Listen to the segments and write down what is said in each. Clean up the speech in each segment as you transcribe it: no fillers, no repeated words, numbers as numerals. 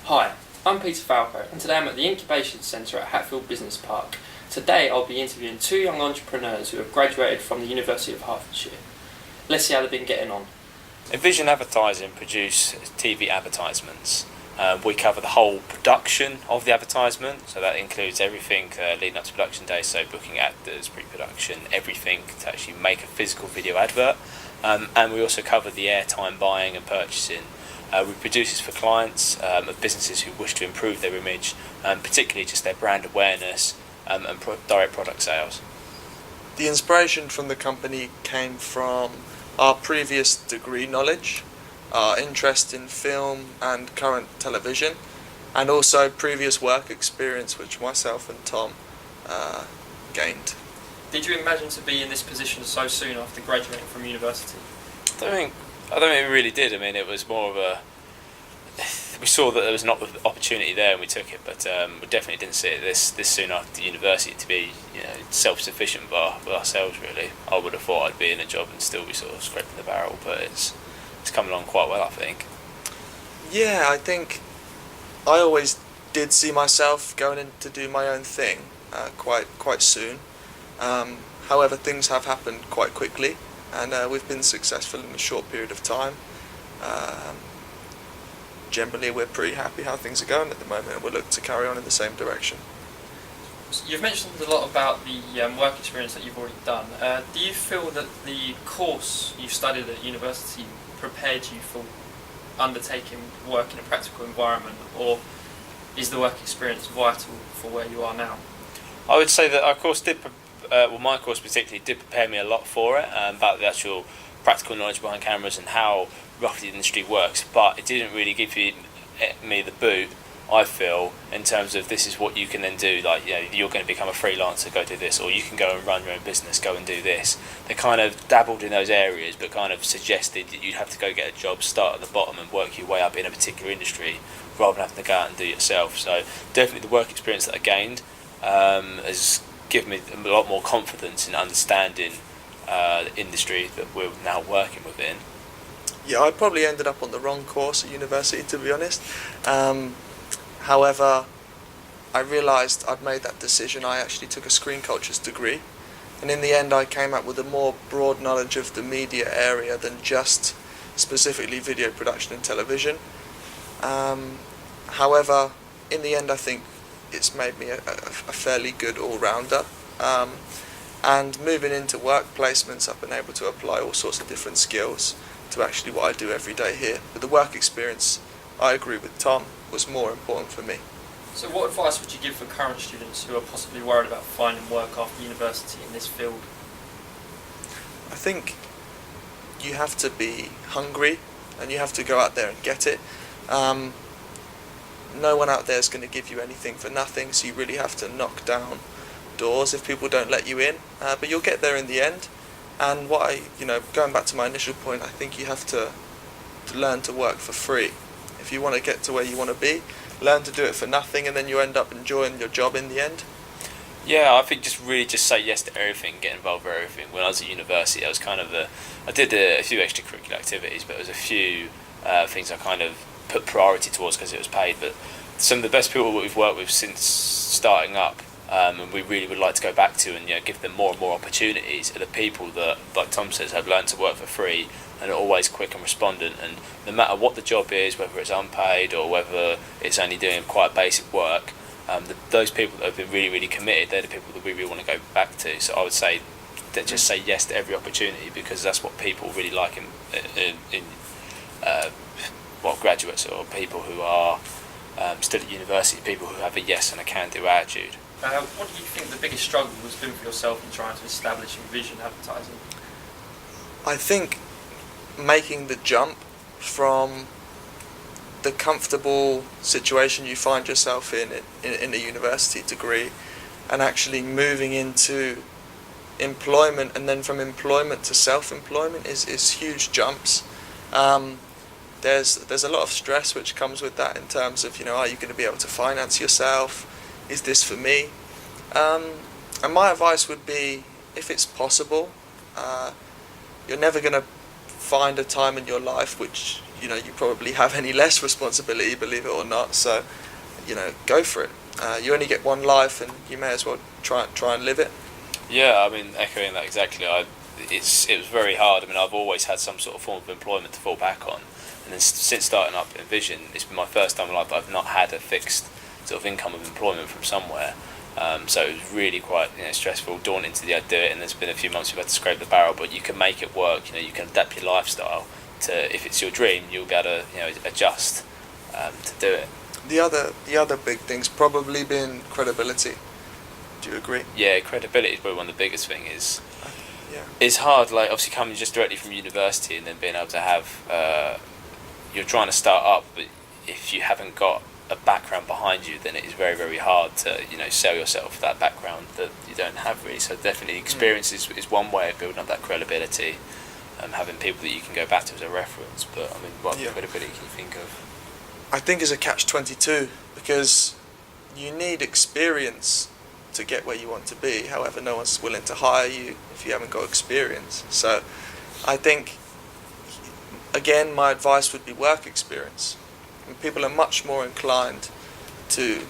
Hi, I'm Peter Falco and today I'm at the Incubation Centre at Hatfield Business Park. Today I'll be interviewing two young entrepreneurs who have graduated from the University of Hertfordshire. Let's see how they've been getting on. Envision Advertising produce TV advertisements. We cover the whole production of the advertisement, so that includes everything leading up to production day, so booking actors, pre-production, everything to actually make a physical video advert. And we also cover the airtime buying and purchasing. We produce this for clients of businesses who wish to improve their image, particularly just their brand awareness and direct product sales. The inspiration from the company came from our previous degree knowledge, our interest in film and current television, and also previous work experience which myself and Tom gained. Did you imagine to be in this position so soon after graduating from university? I don't think we really did. I mean, it was more of a... We saw that there was an opportunity there and we took it, but we definitely didn't see it this soon after university to be, self-sufficient by ourselves, really. I would have thought I'd be in a job and still be sort of scraping the barrel, but it's come along quite well, I think. Yeah, I think I always did see myself going in to do my own thing quite soon. However, things have happened quite quickly, and we've been successful in a short period of time. Generally, we're pretty happy how things are going at the moment, and we'll look to carry on in the same direction. You've mentioned a lot about the work experience that you've already done. Do you feel that the course you studied at university prepared you for undertaking work in a practical environment, or is the work experience vital for where you are now? I would say that our course my course particularly did prepare me a lot for it, about the actual practical knowledge behind cameras and how roughly the industry works, but it didn't really give me the boot, I feel, in terms of this is what you can then do, like, you're going to become a freelancer, go do this, or you can go and run your own business, go and do this. They kind of dabbled in those areas, but kind of suggested that you'd have to go get a job, start at the bottom and work your way up in a particular industry, rather than having to go out and do it yourself. So definitely the work experience that I gained has given me a lot more confidence in understanding the industry that we're now working within. Yeah, I probably ended up on the wrong course at university, to be honest. However, I realised I'd made that decision. I actually took a screen cultures degree, and in the end I came up with a more broad knowledge of the media area than just specifically video production and television. However, in the end I think it's made me a fairly good all-rounder. And moving into work placements, I've been able to apply all sorts of different skills to actually what I do every day here. But the work experience, I agree with Tom, was more important for me. So what advice would you give for current students who are possibly worried about finding work after university in this field? I think you have to be hungry and you have to go out there and get it. No one out there is going to give you anything for nothing, so you really have to knock down doors if people don't let you in, but you'll get there in the end. And going back to my initial point, I think you have to learn to work for free. If you want to get to where you want to be, learn to do it for nothing, and then you end up enjoying your job in the end. Yeah, I think just say yes to everything, get involved with everything. When I was at university, I was I did a few extracurricular activities, but there was a few things I kind of put priority towards because it was paid. But some of the best people that we've worked with since starting up, and we really would like to go back to and give them more and more opportunities, are the people that, like Tom says, have learned to work for free and are always quick and respondent. And no matter what the job is, whether it's unpaid or whether it's only doing quite basic work, those people that have been really, really committed, they're the people that we really want to go back to. So I would say that just say yes to every opportunity, because that's what people really like in graduates or people who are still at university, people who have a yes and a can-do attitude. What do you think the biggest struggle has been for yourself in trying to establish Envision Advertising? I think making the jump from the comfortable situation you find yourself in a university degree and actually moving into employment, and then from employment to self-employment is huge jumps. There's a lot of stress which comes with that in terms of, are you going to be able to finance yourself? Is this for me? And my advice would be, if it's possible, you're never going to find a time in your life which you probably have any less responsibility, believe it or not. So, go for it. You only get one life, and you may as well try and live it. Yeah, I mean, echoing that exactly. It was very hard. I mean, I've always had some sort of form of employment to fall back on, and then since starting up Envision, it's been my first time in life that I've not had a fixed sort of income of employment from somewhere. So it was really quite stressful, daunting to do it, and there's been a few months we've had to scrape the barrel, but you can make it work. You can adapt your lifestyle to, if it's your dream, you'll be able to adjust to do it. The other big thing's probably been credibility. Do you agree? Yeah, credibility is probably one of the biggest thing. Yeah. It's hard, like obviously coming just directly from university and then being able to have you're trying to start up, but if you haven't got a background behind you, then it is very, very hard to sell yourself that background that you don't have really. So definitely experience is one way of building up that credibility, having people that you can go back to as a reference. But I mean, what credibility can you think of? I think it's a catch-22, because you need experience to get where you want to be. However, no one's willing to hire you if you haven't got experience. So I think, again, my advice would be work experience. And people are much more inclined to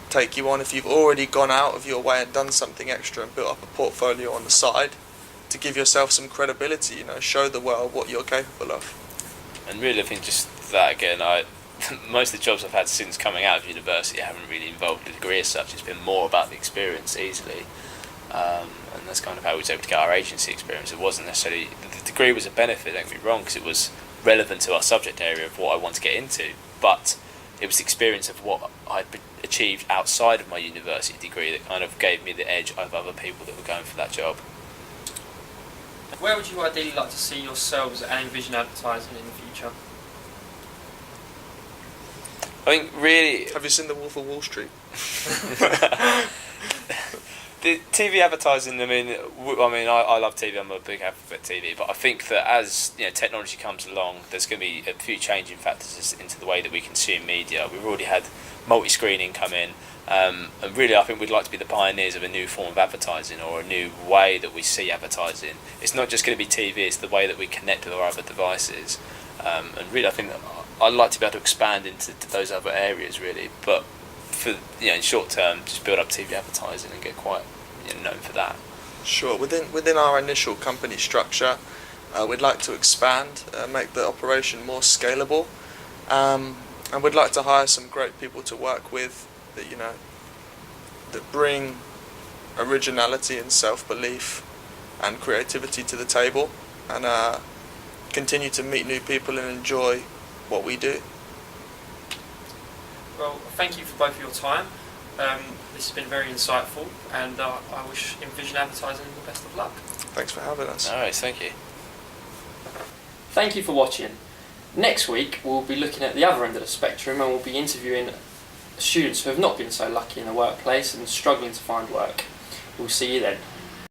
take you on if you've already gone out of your way and done something extra and built up a portfolio on the side to give yourself some credibility, show the world what you're capable of. And really, I think just that again, most of the jobs I've had since coming out of university haven't really involved a degree as such. It's been more about the experience easily, and that's kind of how we was able to get our agency experience. It wasn't necessarily, the degree was a benefit, don't get me wrong, because it was relevant to our subject area of what I want to get into, but it was the experience of what I'd achieved outside of my university degree that kind of gave me the edge over other people that were going for that job. Where would you ideally like to see yourselves and Envision Advertising in the future? I think really... Have you seen The Wolf of Wall Street? The TV advertising, I love TV, I'm a big advocate of TV, but I think that as technology comes along, there's going to be a few changing factors into the way that we consume media. We've already had multi-screening come in, and really I think we'd like to be the pioneers of a new form of advertising, or a new way that we see advertising. It's not just going to be TV, it's the way that we connect with our other devices, and really I think that I'd like to be able to expand into those other areas really, but for in short term, just build up TV advertising and get quite known for that. Sure. Within our initial company structure, we'd like to expand, make the operation more scalable, and we'd like to hire some great people to work with that that bring originality and self-belief and creativity to the table, and continue to meet new people and enjoy what we do. Well, thank you for both of your time. This has been very insightful, and I wish Envision Advertising the best of luck. Thanks for having us. Alright, thank you. Thank you for watching. Next week we'll be looking at the other end of the spectrum, and we'll be interviewing students who have not been so lucky in the workplace and struggling to find work. We'll see you then.